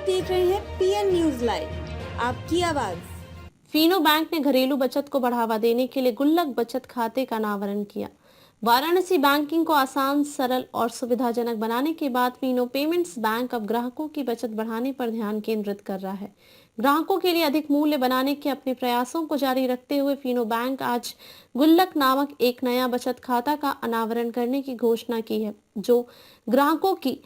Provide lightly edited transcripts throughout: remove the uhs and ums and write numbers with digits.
देख रहे हैं पीएन न्यूज लाइव, आपकी आवाज। फीनो बैंक ने घरेलू बचत को बढ़ावा देने के लिए गुल्लक बचत खाते का अनावरण किया। वाराणसी बैंकिंग को आसान, सरल और सुविधाजनक बनाने के बाद फीनो पेमेंट्स बैंक अब ग्राहकों की बचत बढ़ाने पर ध्यान केंद्रित कर रहा है। ग्राहकों के लिए अधिक मूल्य बनाने के अपने प्रयासों को जारी रखते हुए फीनो बैंक आज गुल्लक नामक एक नया बचत खाता का अनावरण करने की घोषणा की है, जो ग्राहकों की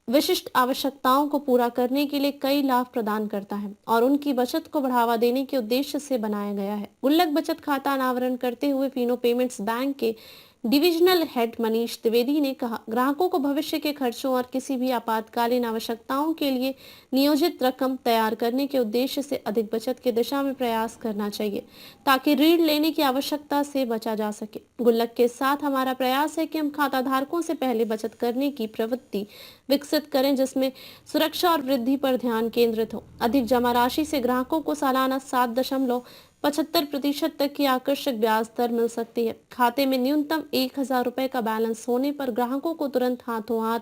विशिष्ट आवश्यकताओं को पूरा करने के लिए कई लाभ प्रदान करता है और उनकी बचत को बढ़ावा देने के उद्देश्य से बनाया गया है। गुल्लक बचत खाता अनावरण करते हुए फीनो पेमेंट्स बैंक के डिविजनल हेड मनीष द्विवेदी ने कहा, ग्राहकों को भविष्य के खर्चों और किसी भी आपातकालीन आवश्यकताओं के लिए नियोजित रकम तैयार करने के उद्देश्य से अधिक बचत की दिशा में प्रयास करना चाहिए, ताकि ऋण लेने की आवश्यकता से बचा जा सके। गुल्लक के साथ हमारा प्रयास है कि हम खाता धारकों से पहले बचत करने की प्रवृत्ति विकसित करें, जिसमें सुरक्षा और वृद्धि पर ध्यान केंद्रित हो। अधिक जमा राशि से ग्राहकों को सालाना 7.75% तक की आकर्षक ब्याज दर मिल सकती है। खाते में न्यूनतम 1,000 रुपए का बैलेंस होने पर ग्राहकों को तुरंत हाथों हाथ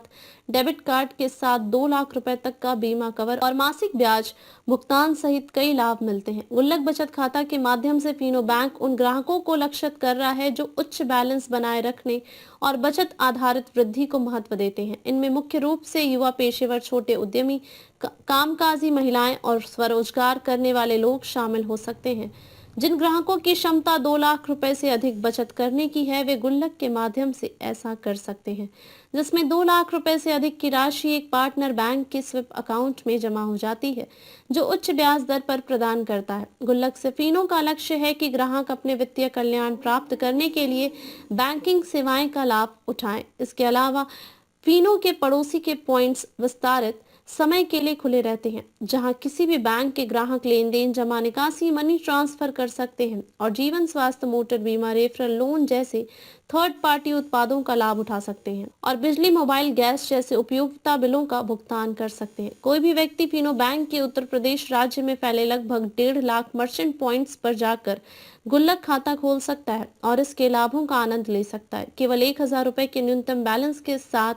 डेबिट कार्ड के साथ 2 लाख रुपए तक का बीमा कवर और मासिक ब्याज भुगतान सहित कई लाभ मिलते हैं। गुल्लक बचत खाता के माध्यम से फीनो बैंक उन ग्राहकों को लक्षित कर रहा है जो उच्च बैलेंस बनाए रखने और बचत आधारित वृद्धि को महत्व देते हैं। इनमें मुख्य रूप से युवा, पेशेवर, छोटे उद्यमी, कामकाजी महिलाएं और स्वरोजगार करने वाले लोग शामिल हो सकते हैं। जिन ग्राहकों की क्षमता 2 लाख रुपए से अधिक बचत करने की है, वे गुल्लक के माध्यम से ऐसा कर सकते हैं, जिसमें 2 लाख रुपए से अधिक की राशि एक पार्टनर बैंक के स्विप अकाउंट में जमा हो जाती है, जो उच्च ब्याज दर पर प्रदान करता है। गुल्लक से फीनो का लक्ष्य है कि ग्राहक अपने वित्तीय कल्याण प्राप्त करने के लिए बैंकिंग सेवाएं का लाभ उठाएं। इसके अलावा फीनो के पड़ोसी के पॉइंट्स विस्तारित समय के लिए खुले रहते हैं, जहां किसी भी बैंक के ग्राहक लेन देन, जमा निकासी, मनी ट्रांसफर कर सकते हैं और जीवन, स्वास्थ्य, मोटर बीमा, रेफरल लोन जैसे थर्ड पार्टी उत्पादों का लाभ उठा सकते हैं और बिजली, मोबाइल, गैस जैसे उपयोगिता बिलों का भुगतान कर सकते हैं। कोई भी व्यक्ति फीनो बैंक के उत्तर प्रदेश राज्य में फैले लगभग 1.5 लाख मर्चेंट पॉइंट्स पर जाकर गुल्लक खाता खोल सकता है और इसके लाभों का आनंद ले सकता है। केवल 1,000 रुपए के न्यूनतम बैलेंस के साथ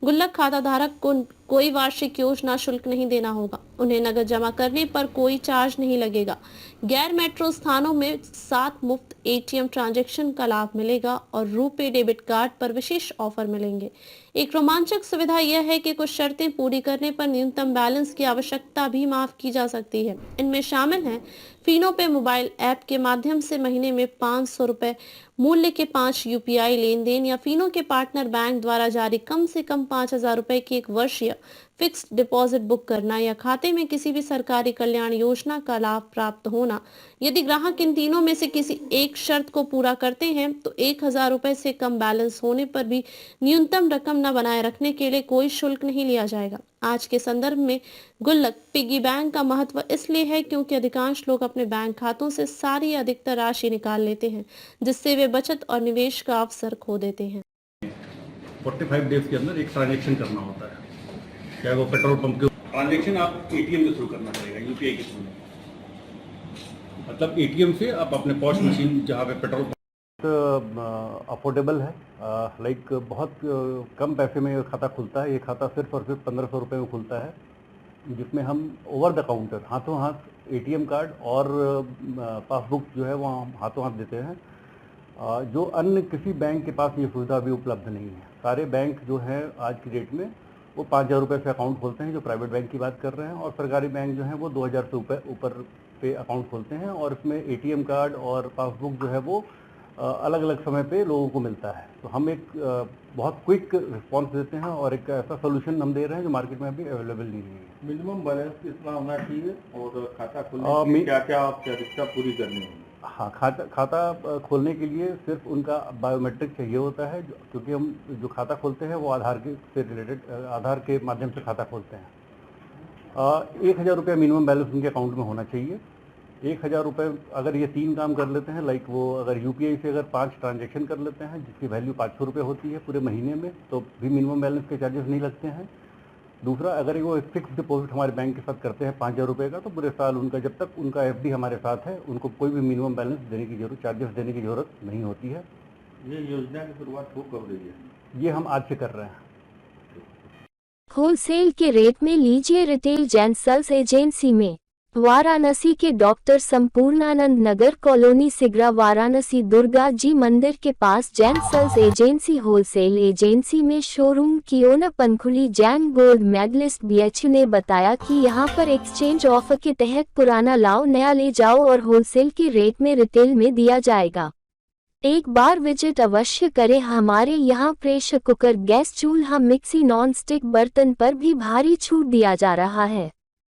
गुल्लक खाता धारक को कोई वार्षिक योजना शुल्क नहीं देना होगा। उन्हें नगद जमा करने पर कोई चार्ज नहीं लगेगा। गैर मेट्रो स्थानों में 7 मुफ्त एटीएम ट्रांजैक्शन का लाभ मिलेगा और रुपे डेबिट कार्ड पर विशेष ऑफर मिलेंगे। एक रोमांचक सुविधा यह है कि कुछ शर्तें पूरी करने पर न्यूनतम बैलेंस की आवश्यकता भी माफ की जा सकती है। इनमें शामिल हैं फीनो पे मोबाइल ऐप के माध्यम से महीने में 500 रुपए मूल्य के 5 यूपीआई लेन देन या फीनो के पार्टनर बैंक द्वारा जारी कम से कम 5,000 रुपए की एक वर्षीय फिक्स्ड डिपॉजिट बुक करना या खाते में किसी भी सरकारी कल्याण योजना का लाभ प्राप्त होना। यदि ग्राहक इन तीनों में से किसी एक शर्त को पूरा करते हैं तो 1,000 रुपए से कम बैलेंस होने पर भी न्यूनतम रकम न बनाए रखने के लिए कोई शुल्क नहीं लिया जाएगा। आज के संदर्भ में गुल्लक पिगी बैंक का महत्व इसलिए है क्योंकि अधिकांश लोग अपने बैंक खातों से सारी अधिकतर राशि निकाल लेते हैं, जिससे वे बचत और निवेश का अवसर खो देते हैं। 45 डेज के अंदर एक ट्रांजेक्शन करना होता है, चाहे वो पेट्रोल पंप के ट्रांजेक्शन आप एटीएम के थ्रू करना पड़ेगा, यूपीआई के थ्रू। मतलब एटीएम से आप अपने पॉश मशीन जहाँ पे पेट्रोल अफोर्डेबल है, लाइक बहुत कम पैसे में खाता खुलता है। ये खाता सिर्फ और सिर्फ 1,500 रुपये में खुलता है, जिसमें हम ओवर द काउंटर हाथों हाथ एटीएम कार्ड और पासबुक जो है वो हम हाथों हाथ देते हैं, जो अन्य किसी बैंक के पास ये सुविधा भी उपलब्ध नहीं है। सारे बैंक जो है आज की डेट में वो 5,000 रुपये से अकाउंट खोलते हैं, जो प्राइवेट बैंक की बात कर रहे हैं, और सरकारी बैंक जो है वो 2,000 से ऊपर पे अकाउंट खोलते हैं और इसमें एटीएम कार्ड और पासबुक जो है वो अलग अलग समय पे लोगों को मिलता है। तो हम एक बहुत क्विक रिस्पांस देते हैं और एक ऐसा सोल्यूशन हम दे रहे हैं जो मार्केट में अभी अवेलेबल नहीं है। मिनिमम बैलेंस कितना होना चाहिए और खाता खोलने के क्या क्या औपचारिकता पूरी करनी होगी? हाँ, खाता खोलने के लिए सिर्फ उनका बायोमेट्रिक चाहिए होता है, क्योंकि हम जो खाता खोलते हैं वो आधार से रिलेटेड, आधार के माध्यम से खाता खोलते हैं। 1,000 रुपये मिनिमम बैलेंस उनके अकाउंट में होना चाहिए। 1,000 रुपये अगर ये 3 काम कर लेते हैं, लाइक वो अगर यूपीआई से अगर 5 ट्रांजैक्शन कर लेते हैं जिसकी वैल्यू 500 रुपये होती है पूरे महीने में, तो भी मिनिमम बैलेंस के चार्जेस नहीं लगते हैं। दूसरा, अगर वो फिक्स डिपॉजिट हमारे बैंक के साथ करते हैं 5,000 रुपये का, तो पूरे साल उनका, जब तक उनका एफडी हमारे साथ है, उनको कोई भी मिनिमम बैलेंस देने की चार्जेस देने की जरूरत नहीं होती है। ये योजना की शुरुआत हो कब रही है? ये हम आज से कर रहे हैं। होलसेल के रेट में लीजिए रिटेल जैन सेल्स एजेंसी में। वाराणसी के डॉक्टर संपूर्णानंद नगर कॉलोनी सिगरा वाराणसी दुर्गा जी मंदिर के पास Jain sales agency wholesale agency में शोरूम की owner Pankhuli Jain gold medallist BHU ने बताया कि यहां पर एक्सचेंज ऑफर के तहत पुराना लाओ नया ले जाओ और होलसेल के रेट में रिटेल में दिया जाएगा। एक बार विजिट अवश्य करें। हमारे यहाँ प्रेशर कुकर, गैस चूल्हा, मिक्सी, नॉन स्टिक बर्तन पर भी भारी छूट दिया जा रहा है।